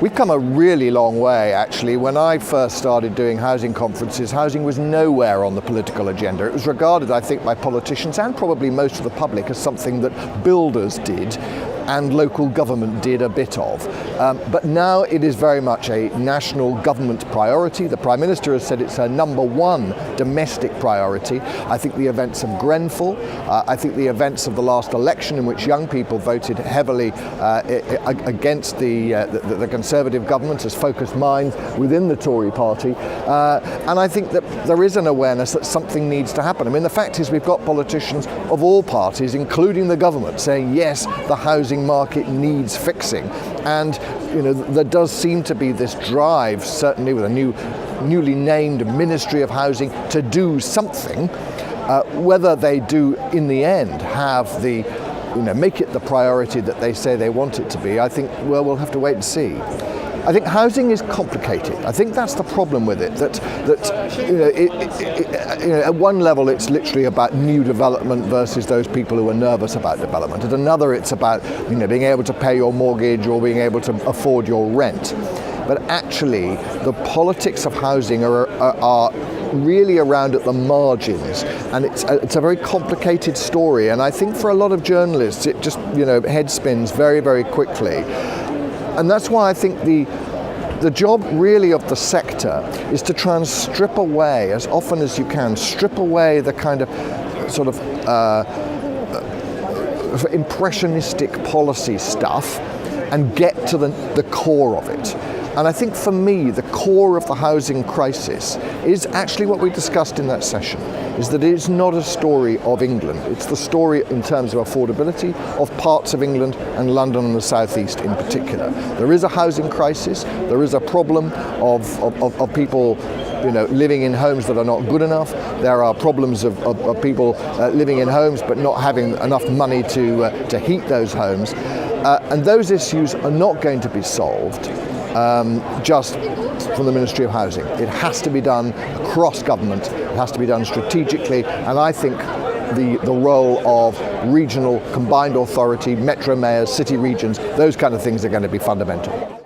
We've come a really long way, actually. When I first started doing housing conferences, housing was nowhere on the political agenda. It was regarded, I think, by politicians and probably most of the public as something that builders did and local government did a bit of. But now it is very much a national government priority. The Prime Minister has said it's her number one domestic priority. I think the events of Grenfell, I think the events of the last election in which young people voted heavily against the Conservative government has focused minds within the Tory party. And I think that there is an awareness that something needs to happen. I mean, the fact is we've got politicians of all parties, including the government, saying, yes, the housing market needs fixing. And there does seem to be this drive, certainly with a newly named Ministry of Housing, to do something. Whether they do in the end have the make it the priority that they say they want it to be, I think, well, we'll have to wait and see. I think housing is complicated. I think that's the problem with it. At one level, it's literally about new development versus those people who are nervous about development. At another, it's about being able to pay your mortgage or being able to afford your rent. But actually, the politics of housing are really around at the margins, and it's a very complicated story. And I think for a lot of journalists, it just head spins very, very quickly. And that's why I think the job really of the sector is to try and strip away, as often as you can, strip away the kind of sort of impressionistic policy stuff and get to the core of it. And I think for me, the core of the housing crisis is actually what we discussed in that session, is that it is not a story of England. It's the story in terms of affordability of parts of England and London and the South East in particular. There is a housing crisis. There is a problem of people living in homes that are not good enough. There are problems of people living in homes but not having enough money to heat those homes. And those issues are not going to be solved just from the Ministry of Housing. It has to be done across government. It has to be done strategically. And I think the role of regional combined authority, metro mayors, city regions, those kind of things are going to be fundamental.